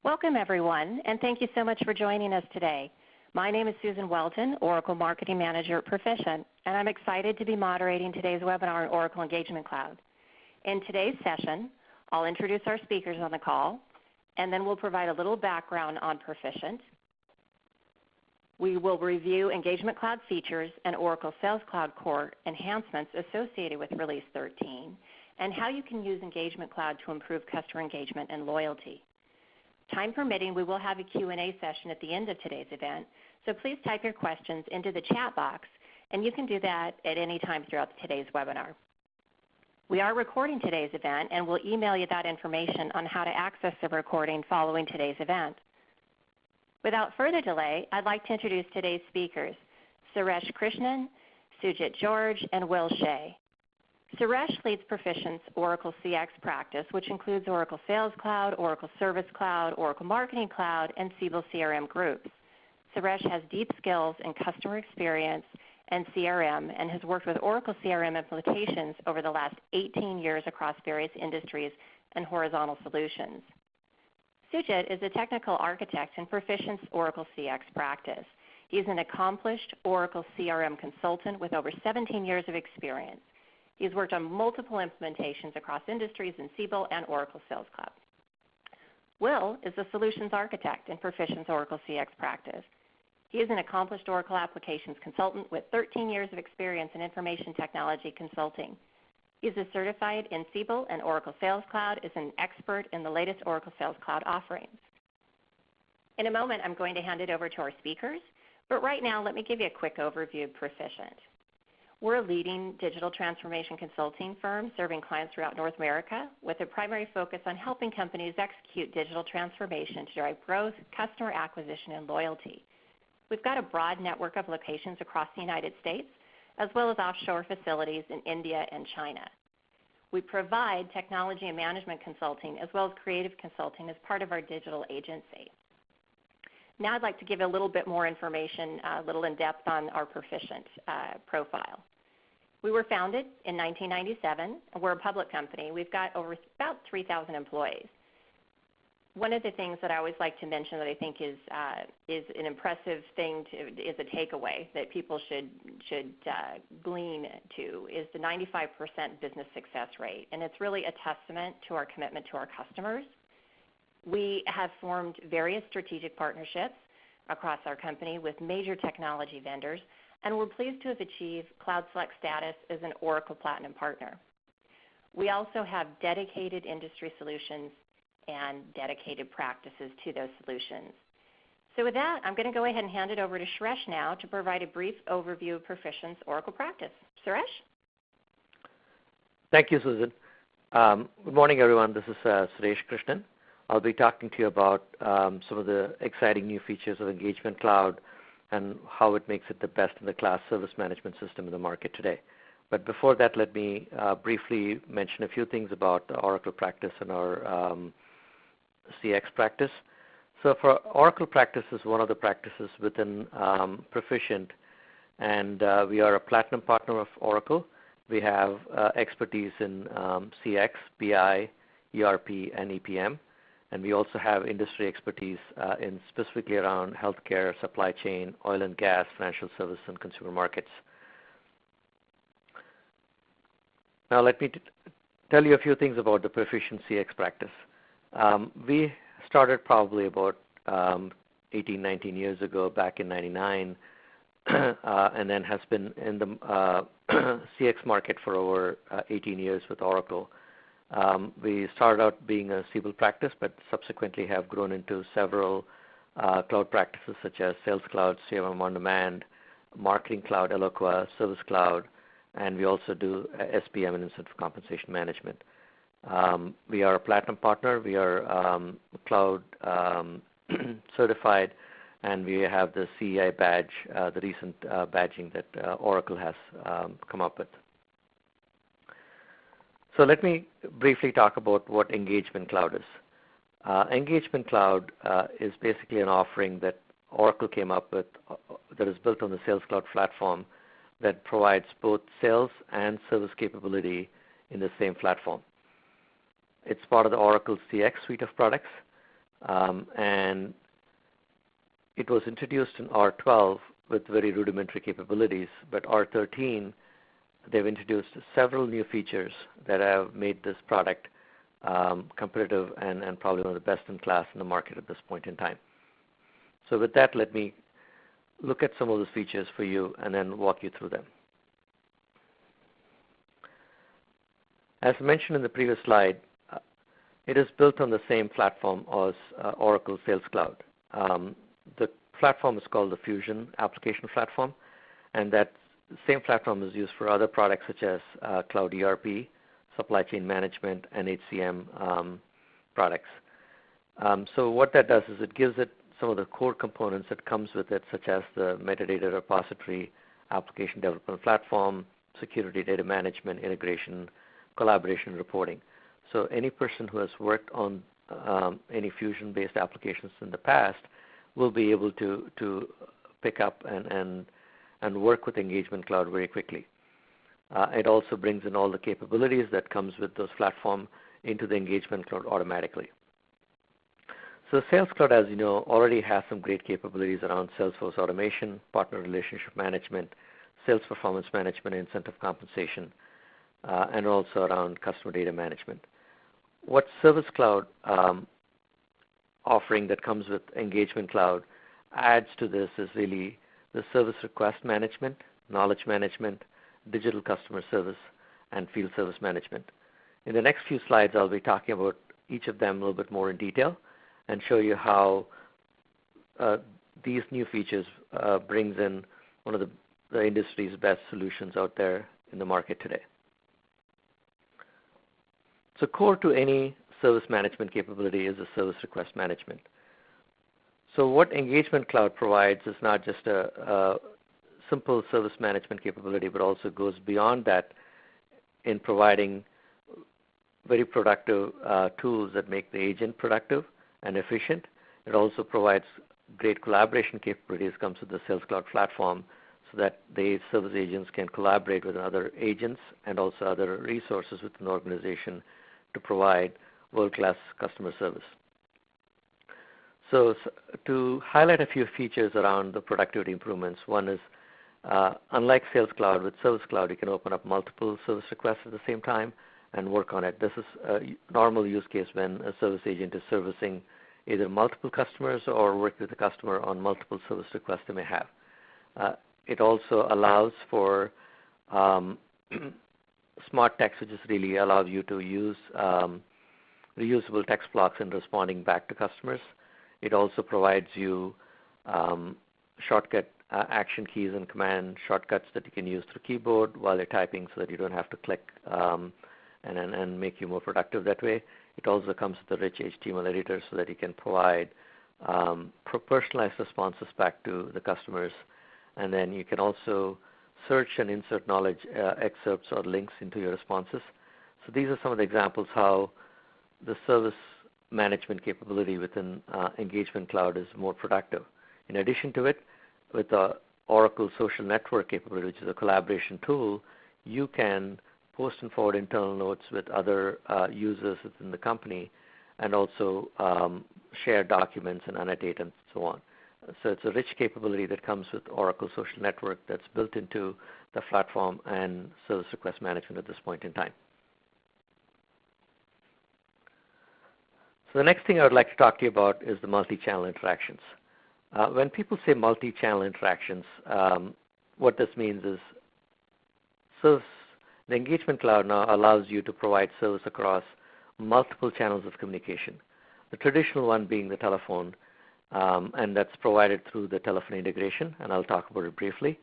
Welcome, everyone, and thank you so much for joining us today. My name is Susan Welton, Oracle Marketing Manager at Perficient, and I'm excited to be moderating today's webinar on Oracle Engagement Cloud. In today's session, I'll introduce our speakers on the call, and then we'll provide a little background on Perficient. We will review Engagement Cloud features and Oracle Sales Cloud Core enhancements associated with Release 13, and how you can use Engagement Cloud to improve customer engagement and loyalty. Time permitting, we will have a Q&A session at the end of today's event, so please type your questions into the chat box, and you can do that at any time throughout today's webinar. We are recording today's event, and we'll email you that information on how to access the recording following today's event. Without further delay, I'd like to introduce today's speakers, Suresh Krishnan, Sujit George, and Will Shea. Suresh leads Perficient's Oracle CX practice, which includes Oracle Sales Cloud, Oracle Service Cloud, Oracle Marketing Cloud, and Siebel CRM groups. Suresh has deep skills in customer experience and CRM and has worked with Oracle CRM implementations over the last 18 years across various industries and horizontal solutions. Sujit is a technical architect in Perficient's Oracle CX practice. He's an accomplished Oracle CRM consultant with over 17 years of experience. He's worked on multiple implementations across industries in Siebel and Oracle Sales Cloud. Will is a solutions architect in Perficient's Oracle CX practice. He is an accomplished Oracle applications consultant with 13 years of experience in information technology consulting. He is certified in Siebel and Oracle Sales Cloud, is an expert in the latest Oracle Sales Cloud offerings. In a moment, I'm going to hand it over to our speakers, but right now let me give you a quick overview of Perficient. We're a leading digital transformation consulting firm serving clients throughout North America with a primary focus on helping companies execute digital transformation to drive growth, customer acquisition, and loyalty. We've got a broad network of locations across the United States, as well as offshore facilities in India and China. We provide technology and management consulting as well as creative consulting as part of our digital agency. Now I'd like to give a little bit more information, a little in depth on our Perficient profile. We were founded in 1997. We're a public company. We've got about 3,000 employees. One of the things that I always like to mention that I think is an impressive thing, is a takeaway that people should glean to, is the 95% business success rate. And it's really a testament to our commitment to our customers. We have formed various strategic partnerships across our company with major technology vendors, and we're pleased to have achieved Cloud Select status as an Oracle Platinum Partner. We also have dedicated industry solutions and dedicated practices to those solutions. So with that, I'm going to go ahead and hand it over to Suresh now to provide a brief overview of Perficient's Oracle practice. Suresh? Thank you, Susan. Good morning, everyone. This is Suresh Krishnan. I'll be talking to you about some of the exciting new features of Engagement Cloud and how it makes it the best-in-the-class service management system in the market today. But before that, let me briefly mention a few things about the Oracle practice and our CX practice. So for Oracle practice is one of the practices within Perficient, and we are a Platinum Partner of Oracle. We have expertise in CX, BI, ERP, and EPM. And we also have industry expertise in specifically around healthcare, supply chain, oil and gas, financial service, and consumer markets. Now let me tell you a few things about the Perficient CX practice. We started probably about 18, 19 years ago, back in 99, and then has been in the CX market for over 18 years with Oracle. We started out being a Siebel practice, but subsequently have grown into several cloud practices such as Sales Cloud, CRM On Demand, Marketing Cloud, Eloqua, Service Cloud, and we also do SPM and Incentive Compensation Management. We are a Platinum Partner. We are Cloud certified, and we have the CEI badge, the recent badging that Oracle has come up with. So let me briefly talk about what Engagement Cloud is. Engagement Cloud is basically an offering that Oracle came up with that is built on the Sales Cloud platform that provides both sales and service capability in the same platform. It's part of the Oracle CX suite of products. And it was introduced in R12 with very rudimentary capabilities, but R13, they've introduced several new features that have made this product competitive and probably one of the best in class in the market at this point in time. So with that, let me look at some of those features for you and then walk you through them. As mentioned in the previous slide, it is built on the same platform as Oracle Sales Cloud. The platform is called the Fusion Application Platform, and that same platform is used for other products such as Cloud ERP, Supply Chain Management, and HCM products. So what that does is it gives it some of the core components that comes with it, such as the metadata repository, application development platform, security data management, integration, collaboration, reporting. So any person who has worked on any Fusion-based applications in the past will be able to pick up and work with Engagement Cloud very quickly. It also brings in all the capabilities that comes with those platform into the Engagement Cloud automatically. So Sales Cloud, as you know, already has some great capabilities around Salesforce automation, partner relationship management, sales performance management, incentive compensation, and also around customer data management. What Service Cloud offering that comes with Engagement Cloud adds to this is really the service request management, knowledge management, digital customer service, and field service management. In the next few slides, I'll be talking about each of them a little bit more in detail and show you how these new features brings in one of the industry's best solutions out there in the market today. So core to any service management capability is a service request management. So what Engagement Cloud provides is not just a simple service management capability, but also goes beyond that in providing very productive tools that make the agent productive and efficient. It also provides great collaboration capabilities, comes with the Sales Cloud platform, so that the service agents can collaborate with other agents and also other resources within the organization to provide world-class customer service. So to highlight a few features around the productivity improvements, one is unlike Sales Cloud, with Service Cloud, you can open up multiple service requests at the same time and work on it. This is a normal use case when a service agent is servicing either multiple customers or working with the customer on multiple service requests they may have. It also allows for smart text, which is really allows you to use reusable text blocks in responding back to customers. It also provides you shortcut action keys and command shortcuts that you can use through keyboard while you're typing so that you don't have to click and make you more productive that way. It also comes with a rich HTML editor so that you can provide personalized responses back to the customers. And then you can also search and insert knowledge excerpts or links into your responses. So these are some of the examples how the service management capability within Engagement Cloud is more productive. In addition to it, with the Oracle Social Network capability, which is a collaboration tool, you can post and forward internal notes with other users within the company and also share documents and annotate and so on. So it's a rich capability that comes with Oracle Social Network that's built into the platform and service request management at this point in time. So the next thing I would like to talk to you about is the multi-channel interactions. When people say multi-channel interactions, what this means is the Engagement Cloud now allows you to provide service across multiple channels of communication. The traditional one being the telephone, and that's provided through the Telephony integration, and I'll talk about it briefly.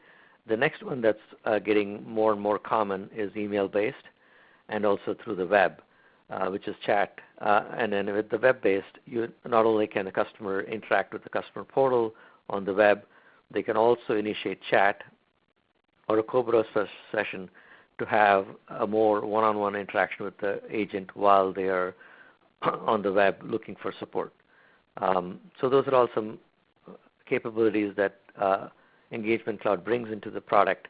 The next one that's getting more and more common is email-based, and also through the web, which is chat. And then with the web-based, you not only can the customer interact with the customer portal on the web, they can also initiate chat or a co-browse session to have a more one-on-one interaction with the agent while they are on the web looking for support. So those are all some capabilities that Engagement Cloud brings into the product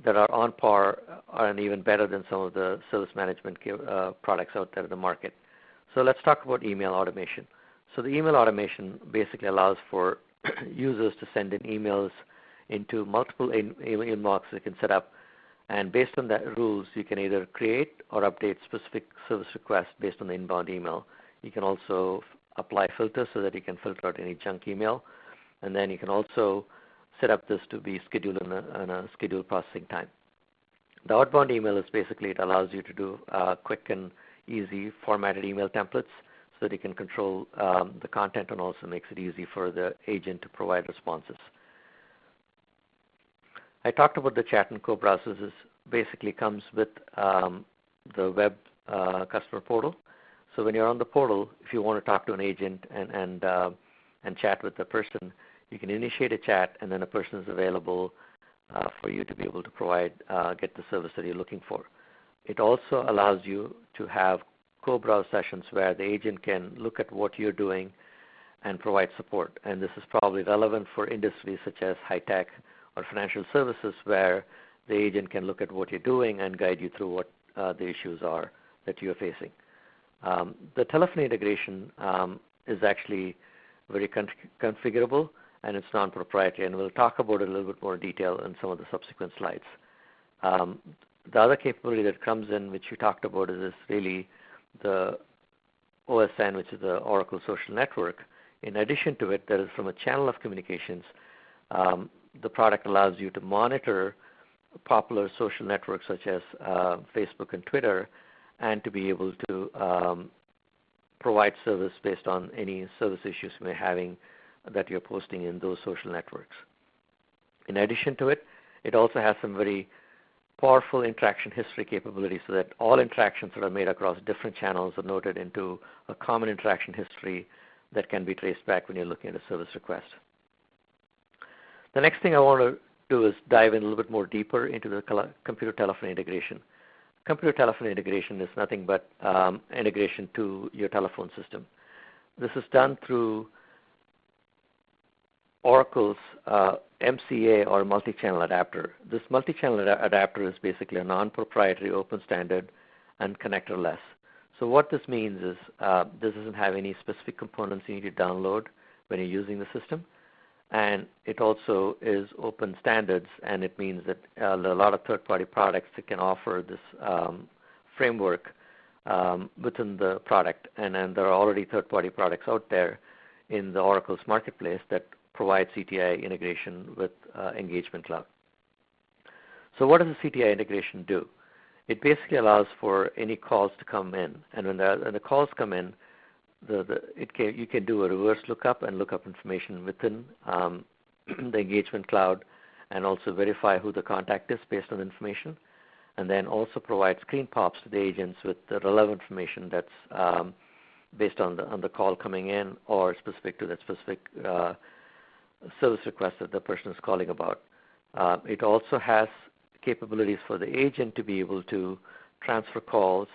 that are on par and even better than some of the service management products out there in the market. So let's talk about email automation. So the email automation basically allows for users to send in emails into multiple inboxes you can set up. And based on that rules, you can either create or update specific service requests based on the inbound email. You can also apply filters so that you can filter out any junk email. And then you can also set up this to be scheduled on a scheduled processing time. The outbound email is basically, it allows you to do quick and easy formatted email templates so that you can control the content, and also makes it easy for the agent to provide responses. I talked about the chat and co-browsers. This basically comes with the web customer portal. So when you're on the portal, if you want to talk to an agent and chat with the person, you can initiate a chat, and then a person is available for you to be able to provide, get the service that you're looking for. It also allows you to have co-browse sessions where the agent can look at what you're doing and provide support. And this is probably relevant for industries such as high-tech or financial services, where the agent can look at what you're doing and guide you through what the issues are that you're facing. The telephony integration is actually very configurable, and it's non-proprietary, and we'll talk about it in a little bit more detail in some of the subsequent slides. The other capability that comes in, which you talked about, is really the OSN, which is the Oracle Social Network. In addition to it, there is, from a channel of communications, the product allows you to monitor popular social networks such as Facebook and Twitter, and to be able to provide service based on any service issues you may be having that you're posting in those social networks. In addition to it, it also has some very powerful interaction history capabilities, so that all interactions that are made across different channels are noted into a common interaction history that can be traced back when you're looking at a service request. The next thing I want to do is dive in a little bit more deeper into the computer telephony integration. Computer telephony integration is nothing but integration to your telephone system. This is done through Oracle's MCA, or multi-channel adapter. This multi-channel adapter is basically a non-proprietary open standard and connectorless. So what this means is this doesn't have any specific components you need to download when you're using the system. And it also is open standards, and it means that there are a lot of third-party products that can offer this framework within the product. And then there are already third-party products out there in the Oracle's marketplace that provide CTI integration with Engagement Cloud. So what does the CTI integration do? It basically allows for any calls to come in, and when the calls come in, you can do a reverse lookup and look up information within the Engagement Cloud, and also verify who the contact is based on the information, and then also provide screen pops to the agents with the relevant information that's based on the call coming in, or specific to that specific service request that the person is calling about. It also has capabilities for the agent to be able to transfer calls,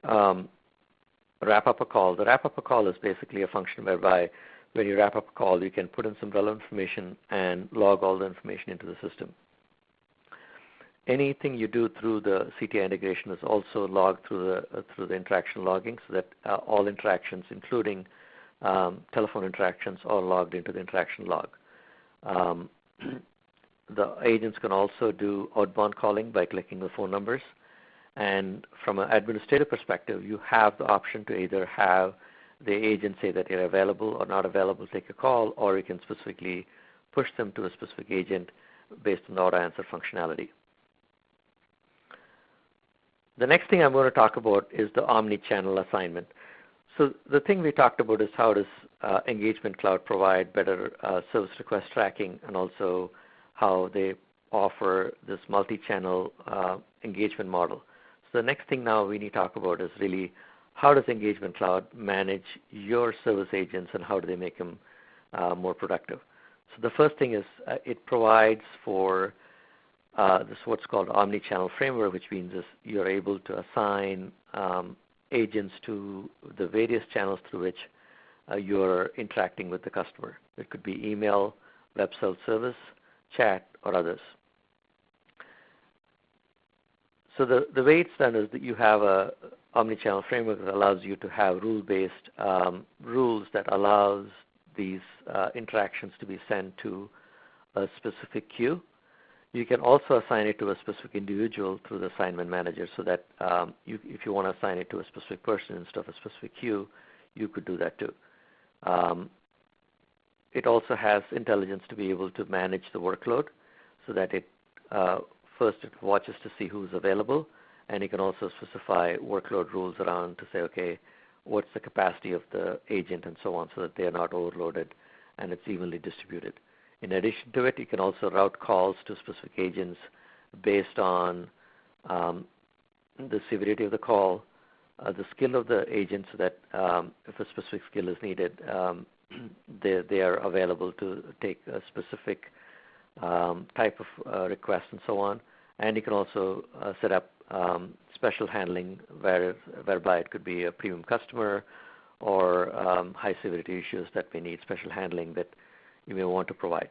wrap up a call. The wrap up a call is basically a function whereby when you wrap up a call, you can put in some relevant information and log all the information into the system. Anything you do through the CTI integration is also logged through the interaction logging, so that all interactions, including telephone interactions, are logged into the interaction log. The agents can also do outbound calling by clicking the phone numbers. And from an administrative perspective, you have the option to either have the agent say that you're available or not available, take a call, or you can specifically push them to a specific agent based on the auto answer functionality. The next thing I'm going to talk about is the omni-channel assignment. So the thing we talked about is how does Engagement Cloud provide better service request tracking, and also how they offer this multi-channel engagement model. So the next thing now we need to talk about is really how does Engagement Cloud manage your service agents, and how do they make them more productive. So the first thing is it provides for this what's called Omni-channel framework, which means is you're able to assign agents to the various channels through which you're interacting with the customer. It could be email, web self-service, chat, or others. So the way it's done is that you have a omni-channel framework that allows you to have rule-based rules that allows these interactions to be sent to a specific queue. You can also assign it to a specific individual through the assignment manager, so that if you want to assign it to a specific person instead of a specific queue, you could do that too. It also has intelligence to be able to manage the workload, so that first it watches to see who's available, and you can also specify workload rules around to say, okay, what's the capacity of the agent and so on, so that they are not overloaded and it's evenly distributed. In addition to it, you can also route calls to specific agents based on the severity of the call, the skill of the agent, so that if a specific skill is needed, they are available to take a specific type of request and so on. And you can also set up special handling whereby it could be a premium customer or high severity issues that may need special handling that you may want to provide.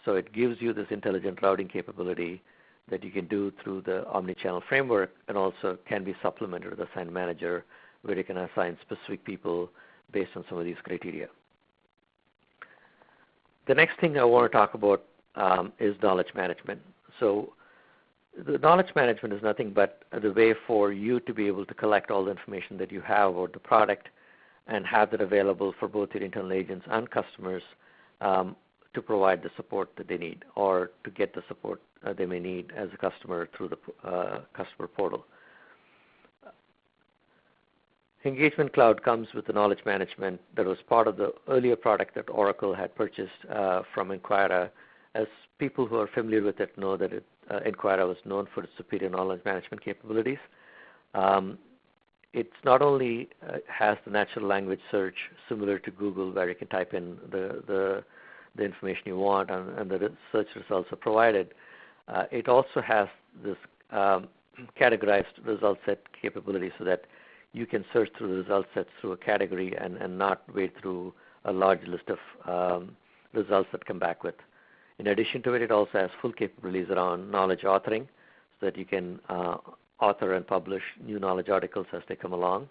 So it gives you this intelligent routing capability that you can do through the omni-channel framework, and also can be supplemented with the assigned manager, where you can assign specific people based on some of these criteria. The next thing I want to talk about is knowledge management. So the knowledge management is nothing but the way for you to be able to collect all the information that you have about the product and have that available for both your internal agents and customers to provide the support that they need, or to get the support they may need as a customer through the customer portal. Engagement Cloud comes with the knowledge management that was part of the earlier product that Oracle had purchased from Enquira. As people who are familiar with it know that Enquira was known for its superior knowledge management capabilities. It's not only has the natural language search similar to Google, where you can type in the information you want and the search results are provided. It also has this categorized result set capability, so that you can search through the result sets through a category and not wade through a large list of results that come back with. In addition to it, it also has full capabilities around knowledge authoring, so that you can author and publish new knowledge articles as they come along,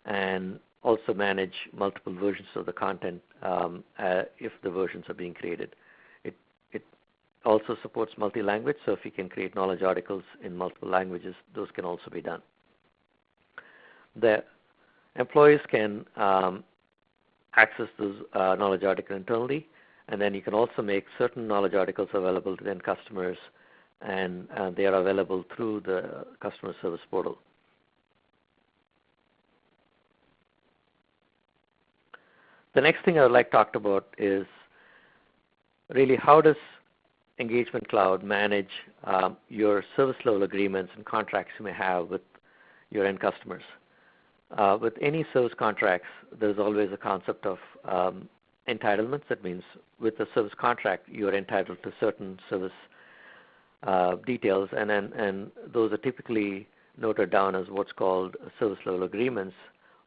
and also manage multiple versions of the content if the versions are being created. It also supports multi-language, so if you can create knowledge articles in multiple languages, those can also be done. The employees can access those knowledge articles internally, and then you can also make certain knowledge articles available to end customers, and they are available through the customer service portal. The next thing I would like to talk about is really how does Engagement Cloud manage your service level agreements and contracts you may have with your end customers. With any service contracts, there's always a concept of entitlements. That means with a service contract, you are entitled to certain service details, and those are typically noted down as what's called service level agreements,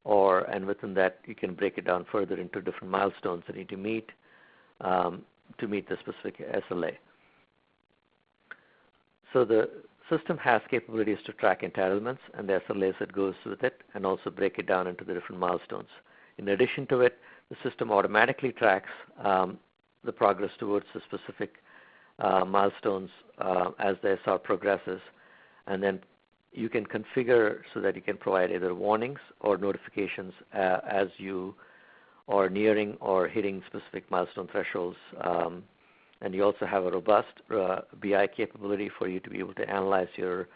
and within that you can break it down further into different milestones that need to meet the specific SLA. So the system has capabilities to track entitlements and the SLAs that goes with it, and also break it down into the different milestones. In addition to it, the system automatically tracks the progress towards the specific milestones as the SR progresses, and then you can configure so that you can provide either warnings or notifications as you are nearing or hitting specific milestone thresholds. And you also have a robust BI capability for you to be able to analyze your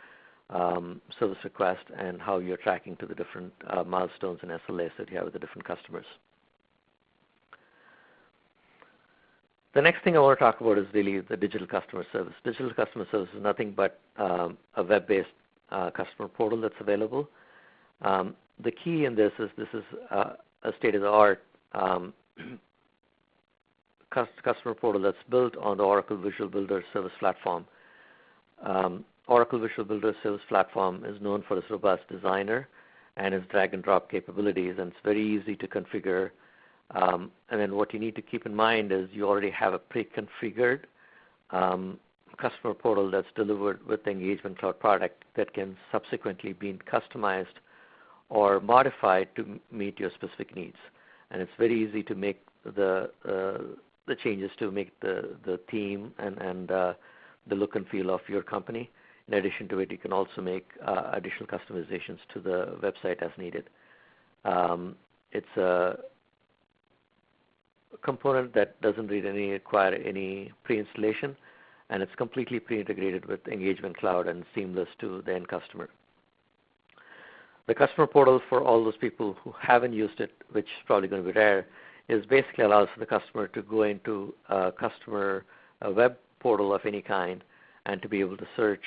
service request and how you're tracking to the different milestones and SLAs that you have with the different customers. The next thing I want to talk about is really the digital customer service. Digital customer service is nothing but a web-based customer portal that's available. The key in this is a state-of-the-art customer portal that's built on the Oracle Visual Builder Service Platform. Oracle Visual Builder Service Platform is known for its robust designer and its drag-and-drop capabilities, and it's very easy to configure. And then what you need to keep in mind is you already have a pre-configured customer portal that's delivered with the Engagement Cloud product that can subsequently be customized or modify to meet your specific needs. And it's very easy to make the changes to make the theme and the look and feel of your company. In addition to it, you can also make additional customizations to the website as needed. It's a component that doesn't really require any pre-installation, and it's completely pre-integrated with Engagement Cloud and seamless to the end customer. The customer portal, for all those people who haven't used it, which is probably going to be rare, is basically allows the customer to go into a web portal of any kind and to be able to search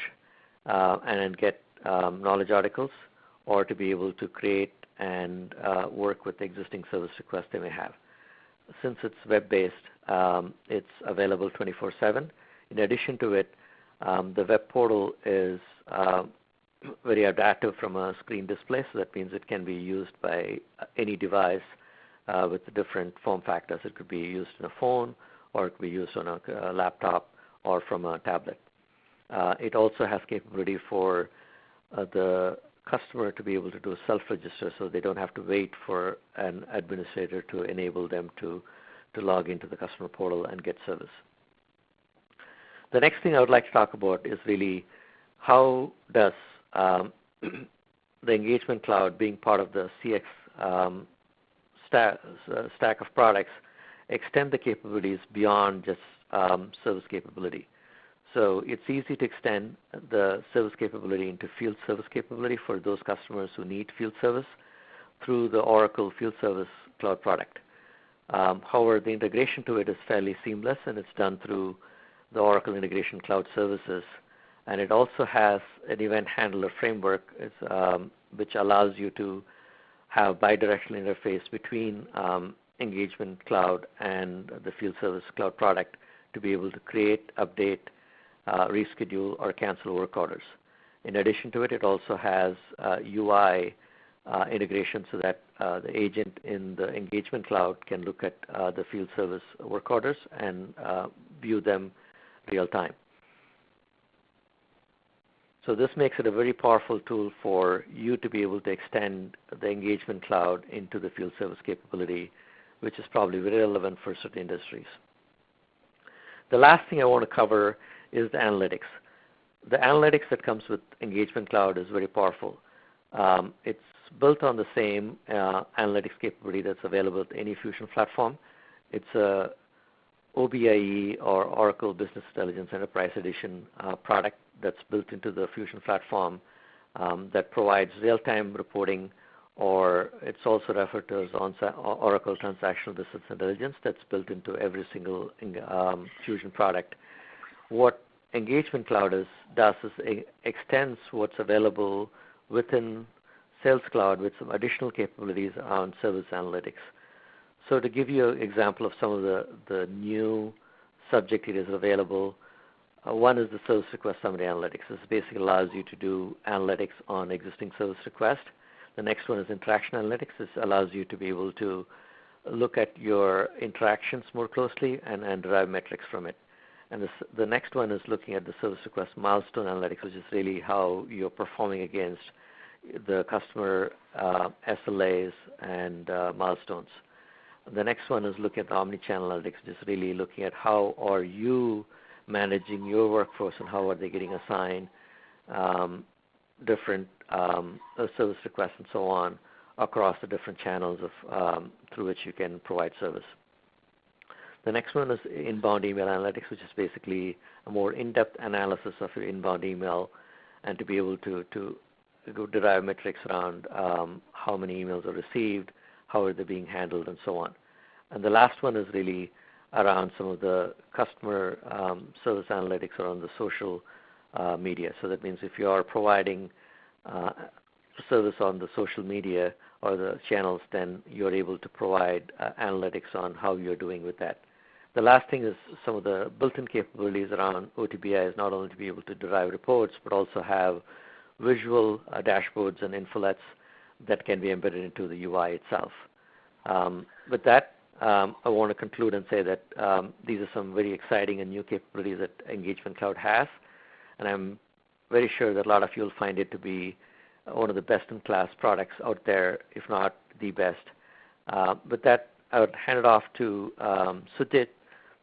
and then get knowledge articles, or to be able to create and work with existing service requests they may have. Since it's web-based, it's available 24/7. In addition to it, the web portal is very adaptive from a screen display, so that means it can be used by any device with different form factors. It could be used in a phone, or it could be used on a laptop, or from a tablet. It also has capability for the customer to be able to do self-register, so they don't have to wait for an administrator to enable them to log into the customer portal and get service. The next thing I would like to talk about is really how does the Engagement Cloud, being part of the CX stack of products, extend the capabilities beyond just service capability. So it's easy to extend the service capability into field service capability for those customers who need field service through the Oracle Field Service Cloud product. However, the integration to it is fairly seamless, and it's done through the Oracle Integration Cloud Services. And it also has an event handler framework which allows you to have bidirectional interface between Engagement Cloud and the Field Service Cloud product to be able to create, update, reschedule, or cancel work orders. In addition to it, it also has UI integration so that the agent in the Engagement Cloud can look at the field service work orders and view them real time. So this makes it a very powerful tool for you to be able to extend the Engagement Cloud into the field service capability, which is probably very relevant for certain industries. The last thing I want to cover is the analytics. The analytics that comes with Engagement Cloud is very powerful. It's built on the same analytics capability that's available to any Fusion platform. It's a OBIE, or Oracle Business Intelligence Enterprise Edition product that's built into the Fusion platform that provides real-time reporting, or it's also referred to as Oracle Transactional Business Intelligence that's built into every single Fusion product. What Engagement Cloud does is it extends what's available within Sales Cloud with some additional capabilities on service analytics. So to give you an example of some of the new subject areas available, one is the Service Request Summary Analytics. This basically allows you to do analytics on existing service requests. The next one is Interaction Analytics. This allows you to be able to look at your interactions more closely and derive metrics from it. And the next one is looking at the Service Request Milestone Analytics, which is really how you're performing against the customer SLAs and milestones. The next one is looking at the Omni-channel Analytics, which is really looking at how are you managing your workforce and how are they getting assigned different service requests and so on across the different channels through which you can provide service. The next one is Inbound Email Analytics, which is basically a more in-depth analysis of your inbound email and to be able to derive metrics around how many emails are received, how are they being handled, and so on. And the last one is really around some of the customer service analytics around the social media. So that means if you are providing service on the social media or the channels, then you're able to provide analytics on how you're doing with that. The last thing is some of the built-in capabilities around OTBI is not only to be able to derive reports, but also have visual dashboards and infolets that can be embedded into the UI itself. With that, I want to conclude and say that these are some very exciting and new capabilities that Engagement Cloud has, and I'm very sure that a lot of you will find it to be one of the best-in-class products out there, if not the best. With that, I would hand it off to Sudhit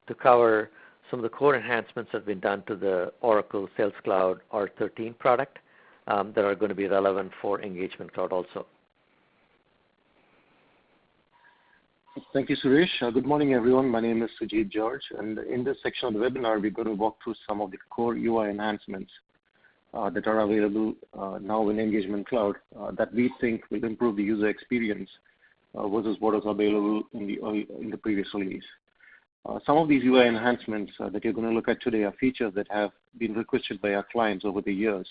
to cover some of the core enhancements that have been done to the Oracle Sales Cloud R13 product that are going to be relevant for Engagement Cloud also. Thank you, Suresh. Good morning, everyone. My name is Sujit George, and in this section of the webinar, we're going to walk through some of the core UI enhancements that are available now in Engagement Cloud that we think will improve the user experience versus what is available in the previous release. Some of these UI enhancements that you're going to look at today are features that have been requested by our clients over the years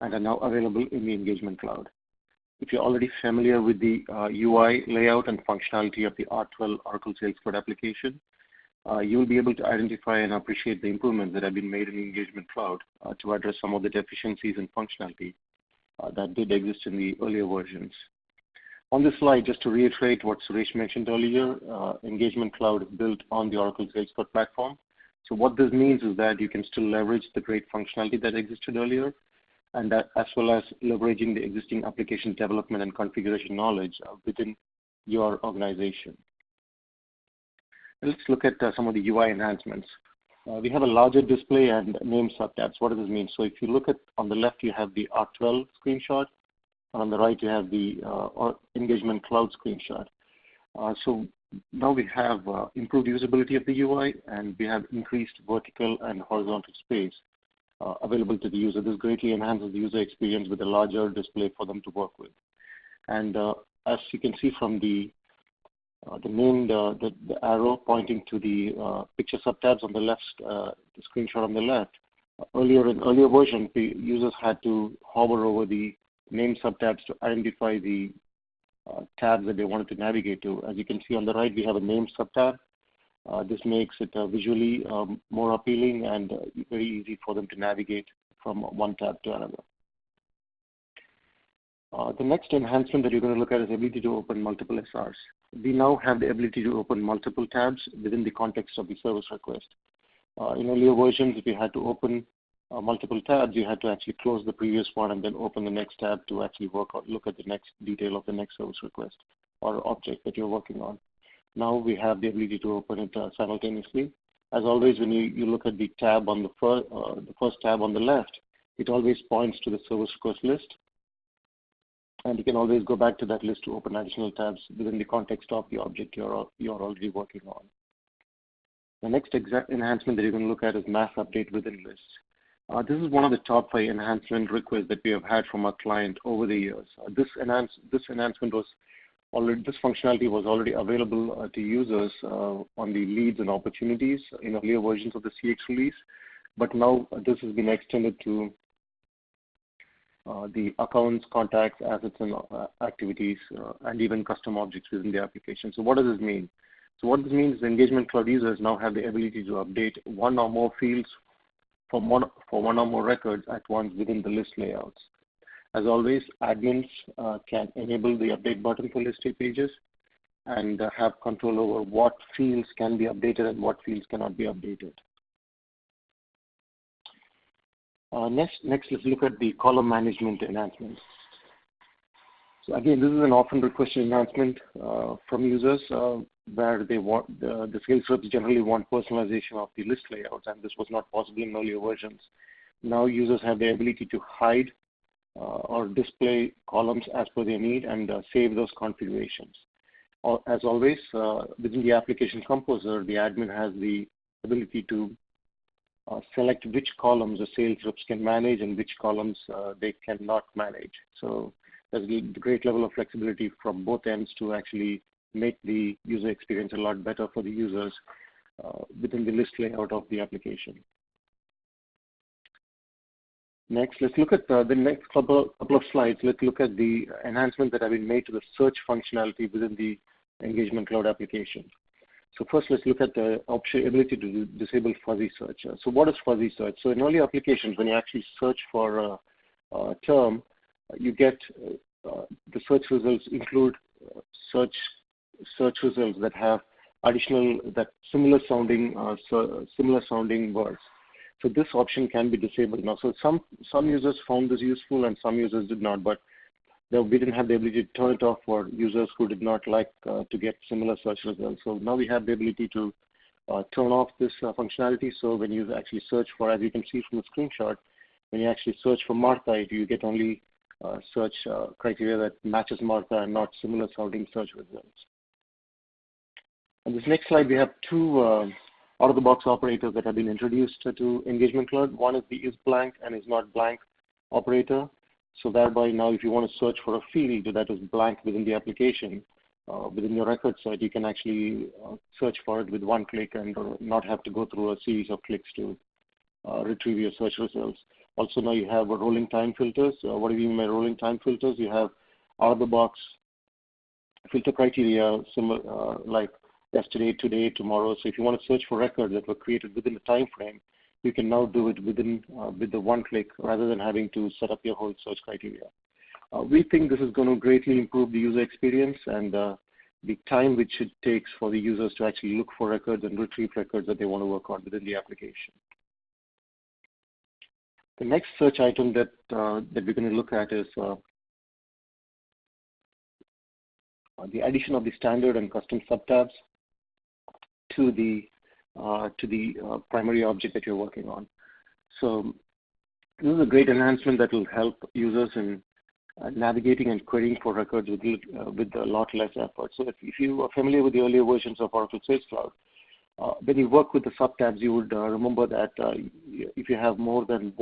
and are now available in the Engagement Cloud. If you're already familiar with the UI layout and functionality of the R12 Oracle Sales Cloud application, you'll be able to identify and appreciate the improvements that have been made in the Engagement Cloud to address some of the deficiencies in functionality that did exist in the earlier versions. On this slide, just to reiterate what Suresh mentioned earlier, Engagement Cloud is built on the Oracle Sales Cloud platform. So what this means is that you can still leverage the great functionality that existed earlier, and that as well as leveraging the existing application development and configuration knowledge within your organization. Let's look at some of the UI enhancements. We have a larger display and name subtabs. What does this mean? So if you look at on the left, you have the R12 screenshot, and on the right, you have the Engagement Cloud screenshot. So now we have improved usability of the UI, and we have increased vertical and horizontal space available to the user. This greatly enhances the user experience with a larger display for them to work with. And as you can see from the arrow pointing to the picture subtabs on the left, the screenshot on the left, in earlier versions, the users had to hover over the name subtabs to identify the tabs that they wanted to navigate to. As you can see on the right, we have a name subtab. This makes it visually more appealing and very easy for them to navigate from one tab to another. The next enhancement that you're going to look at is the ability to open multiple SRs. We now have the ability to open multiple tabs within the context of the service request. In earlier versions, if you had to open multiple tabs, you had to actually close the previous one and then open the next tab to actually look at the next detail of the next service request or object that you're working on. Now we have the ability to open it simultaneously. As always, when you look at the tab on the first tab on the left, it always points to the service request list, and you can always go back to that list to open additional tabs within the context of the object you're already working on. The next enhancement that you're going to look at is mass update within lists. This is one of the top 5 enhancement requests that we have had from our client over the years. This functionality was already available to users on the leads and opportunities in earlier versions of the CX release, but now this has been extended to the accounts, contacts, assets, and activities, and even custom objects within the application. So what does this mean? So what this means is Engagement Cloud users now have the ability to update one or more fields for one or more records at once within the list layouts. As always, admins can enable the update button for list pages and have control over what fields can be updated and what fields cannot be updated. Next, let's look at the column management enhancements. So again, this is an often requested enhancement from users where they want the sales reps generally want personalization of the list layouts, and this was not possible in earlier versions. Now users have the ability to hide or display columns as per their need and save those configurations. As always, within the application composer, the admin has the ability to select which columns the sales reps can manage and which columns they cannot manage. So there's a great level of flexibility from both ends to actually make the user experience a lot better for the users within the list layout of the application. Next, let's look at the next couple of slides. Let's look at the enhancements that have been made to the search functionality within the Engagement Cloud application. So first, let's look at the ability to disable fuzzy search. So what is fuzzy search? So in earlier applications, when you actually search for a term, you get the search results include search results that have similar sounding words. So this option can be disabled now. So some users found this useful and some users did not. But we didn't have the ability to turn it off for users who did not like to get similar search results. So now we have the ability to turn off this functionality. So when you actually search for, as you can see from the screenshot, when you actually search for Martha, you get only search criteria that matches Martha and not similar sounding search results. On this next slide, we have two out-of-the-box operators that have been introduced to Engagement Cloud. One is the is blank and is not blank operator. So thereby now if you want to search for a field that is blank within the application, within your record set, you can actually search for it with one click and not have to go through a series of clicks to retrieve your search results. Also now you have rolling time filters. What do you mean by rolling time filters? You have out-of-the-box filter criteria similar like yesterday, today, tomorrow. So if you want to search for records that were created within the time frame, you can now do it within with the one click rather than having to set up your whole search criteria. We think this is going to greatly improve the user experience and the time which it takes for the users to actually look for records and retrieve records that they want to work on within the application. The next search item that we're going to look at is the addition of the standard and custom subtabs to the primary object that you're working on. So this is a great enhancement that will help users in navigating and querying for records with a lot less effort. So if you are familiar with the earlier versions of Oracle Sales Cloud, when you work with the subtabs, you would remember that if you have more than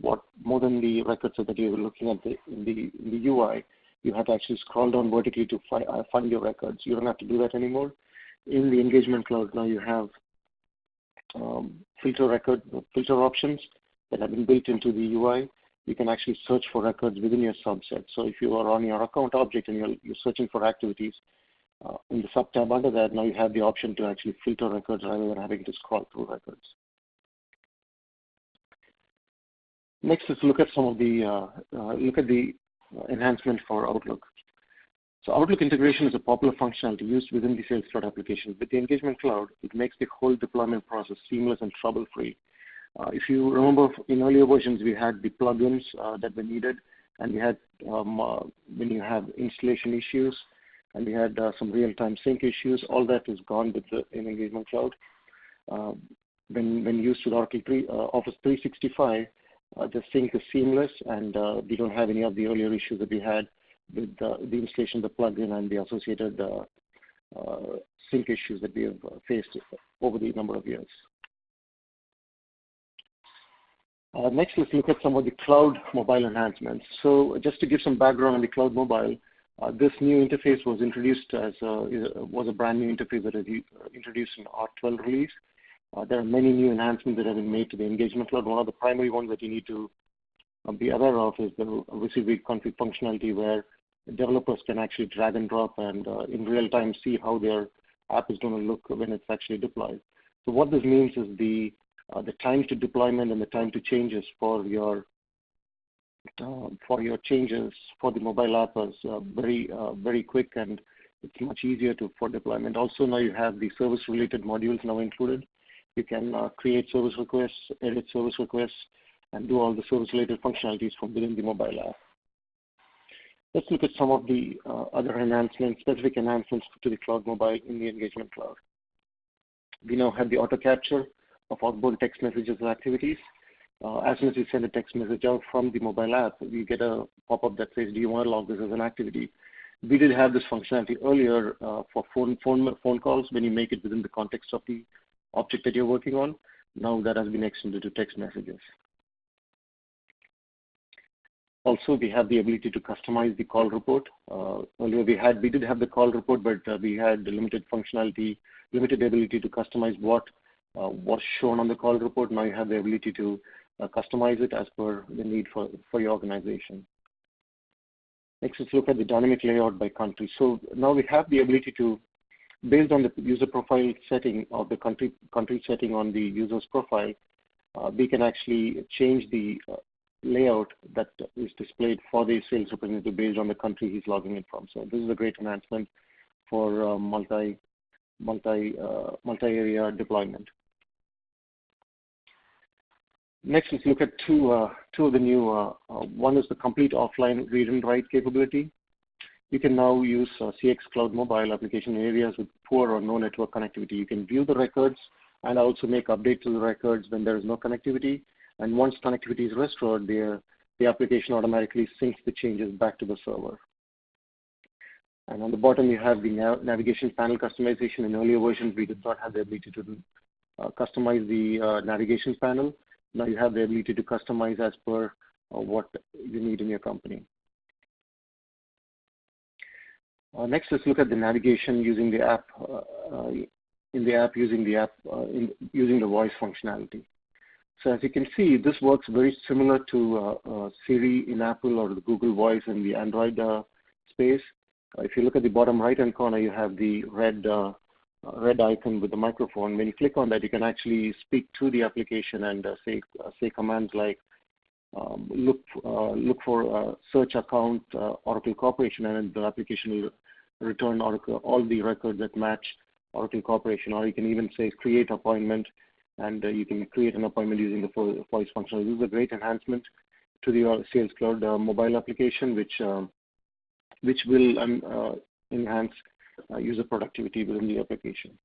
the records that you're looking at in the UI, you have to actually scroll down vertically to find your records. You don't have to do that anymore. In the Engagement Cloud, now you have filter options that have been built into the UI. You can actually search for records within your subset. So if you are on your account object and you're searching for activities, in the subtab under that, now you have the option to actually filter records rather than having to scroll through records. Next, let's look at some of the enhancement for Outlook. So Outlook integration is a popular functionality used within the Sales Cloud application. With the Engagement Cloud, it makes the whole deployment process seamless and trouble-free. If you remember, in earlier versions, we had the plugins that were needed, and we had when you have installation issues, and we had some real-time sync issues. All that is gone in Engagement Cloud. When used with Oracle Office 365, the sync is seamless, and we don't have any of the earlier issues that we had with the installation of the plugin and the associated sync issues that we have faced over the number of years. Next, let's look at some of the cloud mobile enhancements. So just to give some background on the cloud mobile, this new interface was introduced was a brand new interface that was introduced in R12 release. There are many new enhancements that have been made to the Engagement Cloud. One of the primary ones that you need to be aware of is the receive read config functionality, where developers can actually drag and drop and in real time see how their app is going to look when it's actually deployed. So what this means is the time to deployment and the time to changes for your changes for the mobile app is very quick, and it's much easier for deployment. Also, now you have the service-related modules now included. You can create service requests, edit service requests, and do all the service-related functionalities from within the mobile app. Let's look at some of the other enhancements, specific enhancements to the cloud mobile in the Engagement Cloud. We now have the auto capture of outbound text messages and activities. As soon as you send a text message out from the mobile app, you get a pop-up that says, do you want to log this as an activity? We did have this functionality earlier for phone calls when you make it within the context of the object that you're working on. Now that has been extended to text messages. Also, we have the ability to customize the call report. Earlier we did have the call report, but we had the limited functionality, limited ability to customize what was shown on the call report. Now you have the ability to customize it as per the need for your organization. Next, let's look at the dynamic layout by country. So now we have the ability to, based on the user profile setting of the country setting on the user's profile, we can actually change the layout that is displayed for the sales representative based on the country he's logging in from. So this is a great enhancement for multi-area deployment. Next, let's look at two of the new. One is the complete offline read and write capability. You can now use CX Cloud Mobile application in areas with poor or no network connectivity. You can view the records and also make updates to the records when there is no connectivity. And once connectivity is restored, the application automatically syncs the changes back to the server. And on the bottom, you have the navigation panel customization. In earlier versions, we did not have the ability to customize the navigation panel. Now you have the ability to customize as per what you need in your company. Next, let's look at the navigation using the app. Using the voice functionality. So as you can see, this works very similar to Siri in Apple or the Google Voice in the Android space. If you look at the bottom right-hand corner, you have the red icon with the microphone. When you click on that, you can actually speak to the application and say commands like look for search account Oracle Corporation, and the application will return all the records that match Oracle Corporation. Or you can even say create appointment, and you can create an appointment using the voice functionality. This is a great enhancement to the Sales Cloud mobile application, which will enhance user productivity within the application.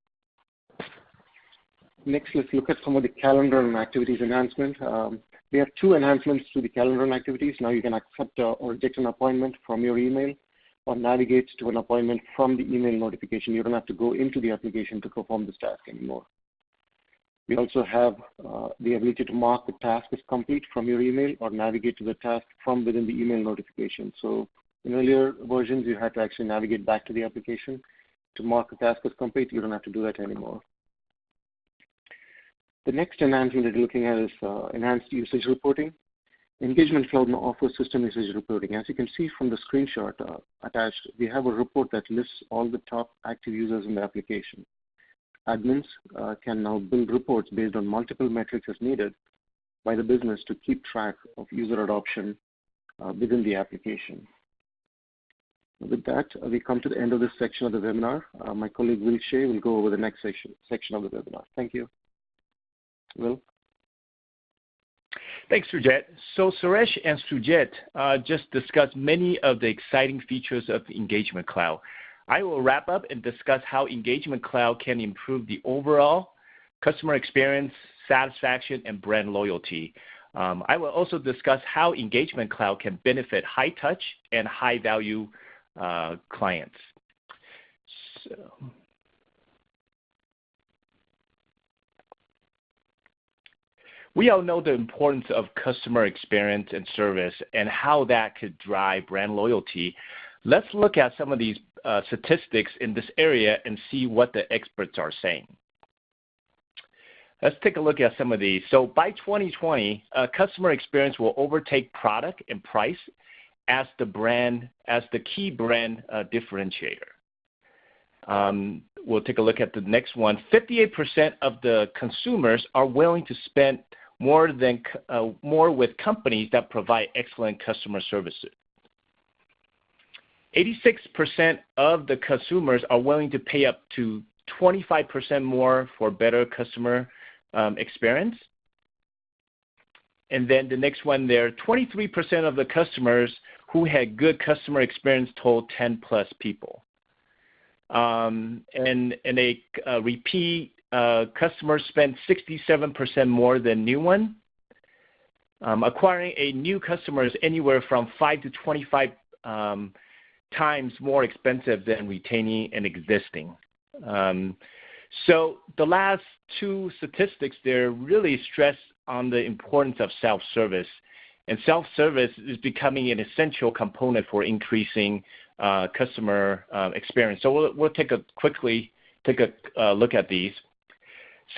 Next, let's look at some of the calendar and activities enhancement. We have two enhancements to the calendar and activities. Now you can accept or reject an appointment from your email or navigate to an appointment from the email notification. You don't have to go into the application to perform this task anymore. We also have the ability to mark the task as complete from your email or navigate to the task from within the email notification. So in earlier versions, you had to actually navigate back to the application to mark the task as complete. You don't have to do that anymore. The next enhancement that you're looking at is enhanced usage reporting. Engagement Cloud now offers system usage reporting. As you can see from the screenshot attached, we have a report that lists all the top active users in the application. Admins can now build reports based on multiple metrics as needed by the business to keep track of user adoption within the application. With that, we come to the end of this section of the webinar. My colleague Will Shea will go over the next section of the webinar. Thank you. Will? Thanks, Sujit. So Suresh and Sujit just discussed many of the exciting features of Engagement Cloud. I will wrap up and discuss how Engagement Cloud can improve the overall customer experience, satisfaction, and brand loyalty. I will also discuss how Engagement Cloud can benefit high-touch and high-value clients. We all know the importance of customer experience and service and how that could drive brand loyalty. Let's look at some of these statistics in this area and see what the experts are saying. Let's take a look at some of these. So by 2020, customer experience will overtake product and price as the key brand differentiator. We'll take a look at the next one. 58% of the consumers are willing to spend more with companies that provide excellent customer services. 86% of the consumers are willing to pay up to 25% more for better customer experience. And then the next one there, 23% of the customers who had good customer experience told 10 plus people. And a repeat customers spend 67% more than new one. Acquiring a new customer is anywhere from 5 to 25 times more expensive than retaining an existing. So the last two statistics there really stress on the importance of self-service. And self-service is becoming an essential component for increasing customer experience. So we'll quickly take a look at these.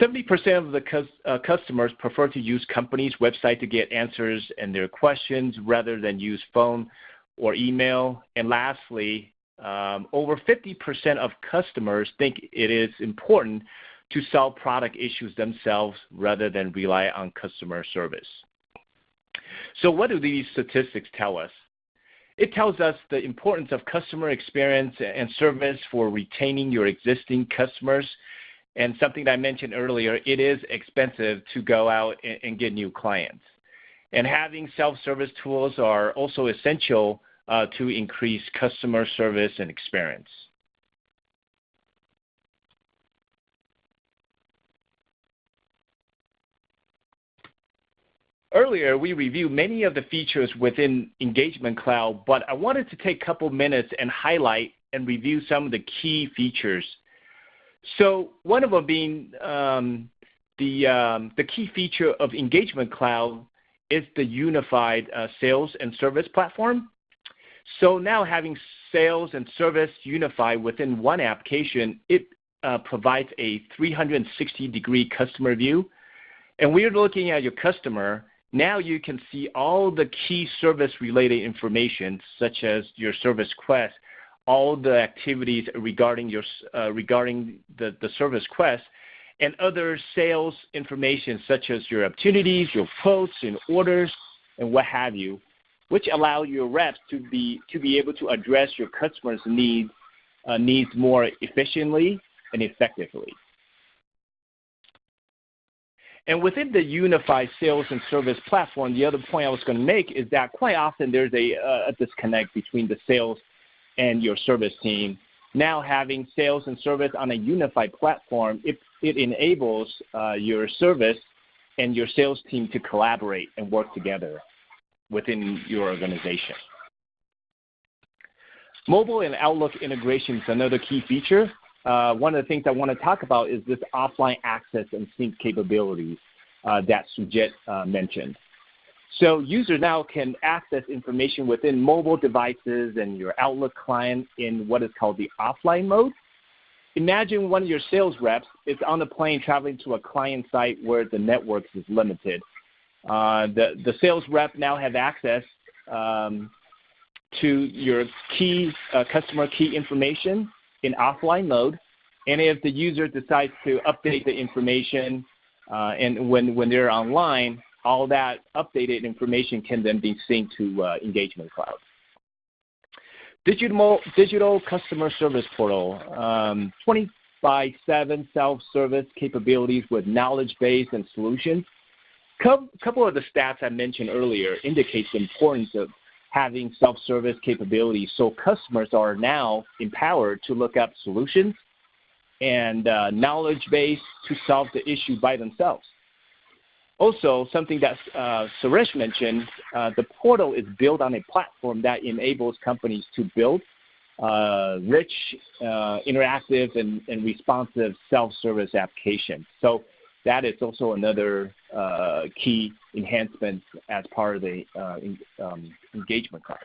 70% of the customers prefer to use companies' website to get answers and their questions rather than use phone or email. And lastly, over 50% of customers think it is important to solve product issues themselves rather than rely on customer service. So what do these statistics tell us? It tells us the importance of customer experience and service for retaining your existing customers And something that I mentioned earlier, it is expensive to go out and get new clients. And having self-service tools are also essential to increase customer service and experience. Earlier, we reviewed many of the features within Engagement Cloud, but I wanted to take a couple minutes and highlight and review some of the key features. So one of them being the key feature of Engagement Cloud is the unified sales and service platform. So now having sales and service unified within one application, it provides a 360-degree customer view. And we're looking at your customer. Now you can see all the key service-related information, such as your service request, all the activities regarding the service request, and other sales information, such as your opportunities, your quotes, and orders, and what have you, which allow your reps to be able to address your customers' needs more efficiently and effectively. And within the unified sales and service platform, the other point I was going to make is that quite often there's a disconnect between the sales and your service team. Now having sales and service on a unified platform, it enables your service and your sales team to collaborate and work together within your organization. Mobile and Outlook integration is another key feature. One of the things I want to talk about is this offline access and sync capabilities that Sujit mentioned. So users now can access information within mobile devices and your Outlook client in what is called the offline mode. Imagine one of your sales reps is on a plane traveling to a client site where the network is limited. The sales rep now have access to your key customer key information in offline mode, and if the user decides to update the information and when they're online, all that updated information can then be synced to Engagement Cloud. Digital customer service portal, 24/7 self-service capabilities with knowledge base and solutions. Couple of the stats I mentioned earlier indicate the importance of having self-service capabilities, so customers are now empowered to look up solutions and knowledge base to solve the issue by themselves. Also, something that Suresh mentioned, the portal is built on a platform that enables companies to build rich, interactive, and responsive self-service applications. So that is also another key enhancement as part of the Engagement Cloud.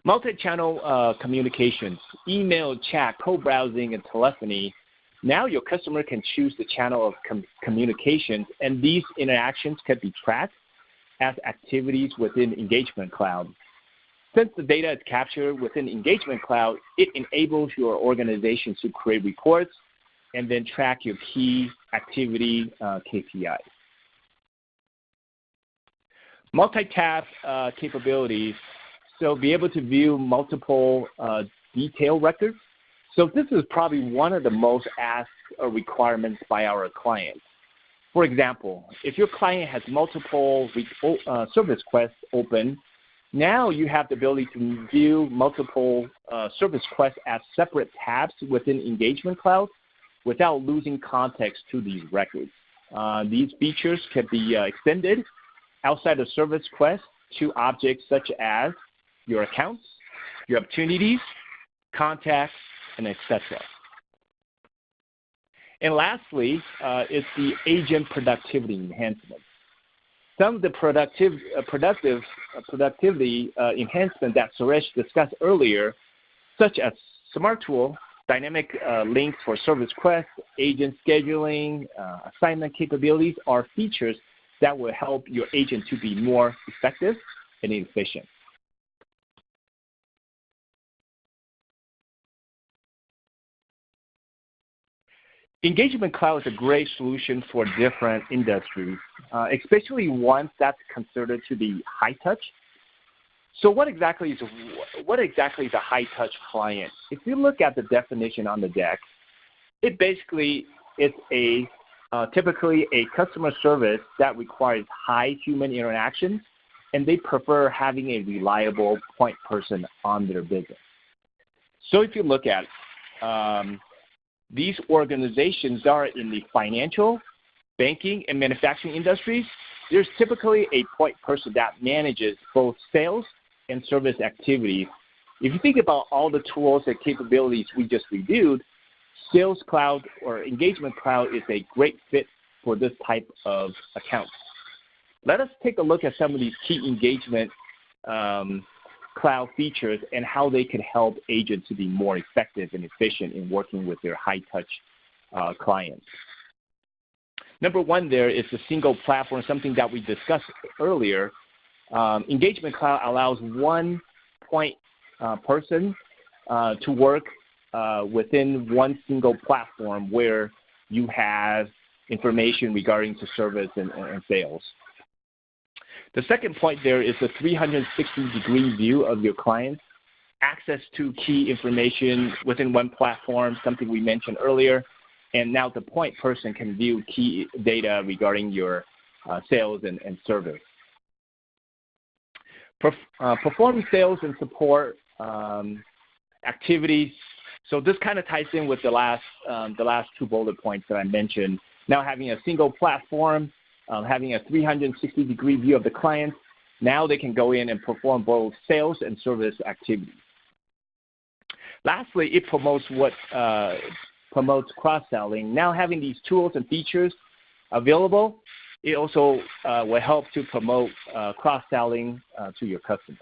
Multi-channel communications, email, chat, co-browsing, and telephony. Now your customer can choose the channel of communications, and these interactions can be tracked as activities within Engagement Cloud. Since the data is captured within Engagement Cloud, it enables your organization to create reports and then track your key activity KPIs. Multi-tab capabilities, so be able to view multiple detail records. So this is probably one of the most asked requirements by our clients. For example, if your client has multiple service requests open, now you have the ability to view multiple service requests as separate tabs within Engagement Cloud without losing context to these records. These features can be extended outside of service requests to objects such as your accounts, your opportunities, contacts, and etc. And lastly, is the agent productivity enhancement. Some of the productivity enhancement that Suresh discussed earlier, such as Smart Tool, dynamic links for service requests, agent scheduling, assignment capabilities, are features that will help your agent to be more effective and efficient. Engagement Cloud is a great solution for different industries, especially ones that's considered to be high touch. So what exactly is a high touch client? If you look at the definition on the deck, it basically is typically a customer service that requires high human interaction, and they prefer having a reliable point person on their business. So if you look at these organizations that are in the financial, banking, and manufacturing industries, there's typically a point person that manages both sales and service activities. If you think about all the tools and capabilities we just reviewed, Sales Cloud or Engagement Cloud is a great fit for this type of account. Let us take a look at some of these key engagement cloud features and how they can help agents to be more effective and efficient in working with their high-touch clients. Number one there is a single platform, something that we discussed earlier. Engagement Cloud allows one point person to work within one single platform where you have information regarding to service and sales. The second point there is a 360-degree view of your clients, access to key information within one platform, something we mentioned earlier, and now the point person can view key data regarding your sales and service. Perform sales and support activities. So this kind of ties in with the last two bullet points that I mentioned. Now having a single platform, having a 360-degree view of the clients, now they can go in and perform both sales and service activities. Lastly, it promotes cross-selling. Now having these tools and features available, it also will help to promote cross-selling to your customers.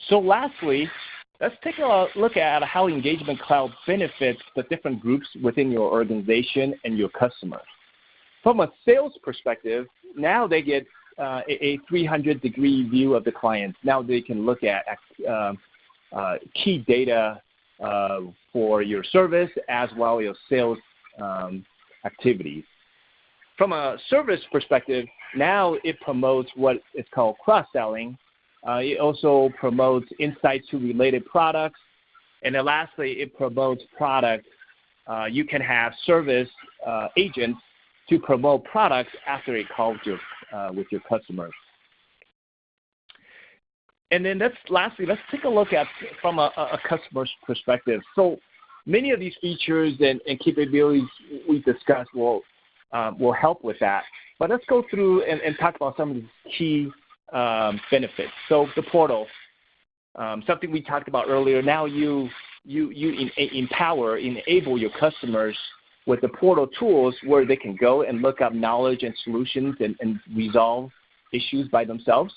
So lastly, let's take a look at how Engagement Cloud benefits the different groups within your organization and your customers. From a sales perspective, now they get a 300-degree view of the clients. Now they can look at key data for your service as well as your sales activities. From a service perspective, now it promotes what is called cross-selling. It also promotes insights to related products. And then lastly, it promotes products. You can have service agents to promote products after a call with your customers. And then lastly, let's take a look at from a customer's perspective. So many of these features and capabilities we discussed will help with that. But let's go through and talk about some of these key benefits. So the portal, something we talked about earlier. Now you enable your customers with the portal tools where they can go and look up knowledge and solutions and resolve issues by themselves.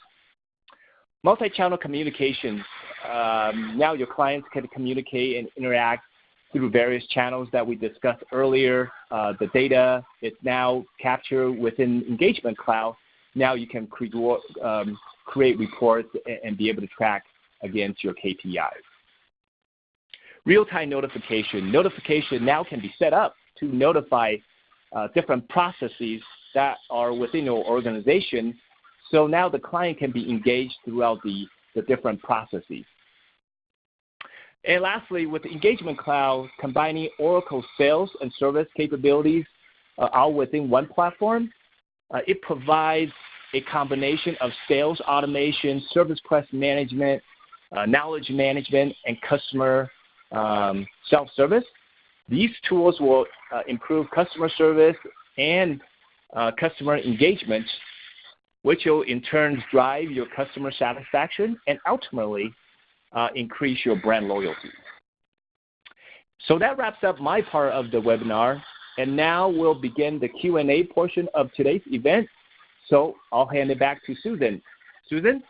Multi-channel communications. Now your clients can communicate and interact through various channels that we discussed earlier. The data is now captured within Engagement Cloud. Now you can create reports and be able to track against your KPIs. Real-time notification. Notification now can be set up to notify different processes that are within your organization. So now the client can be engaged throughout the different processes. And lastly, with the Engagement Cloud, combining Oracle sales and service capabilities all within one platform, it provides a combination of sales automation, service request management, knowledge management, and customer self-service. These tools will improve customer service and customer engagement, which will in turn drive your customer satisfaction and ultimately increase your brand loyalty. So that wraps up my part of the webinar. And now we'll begin the Q&A portion of today's event. So I'll hand it back to Susan. Susan?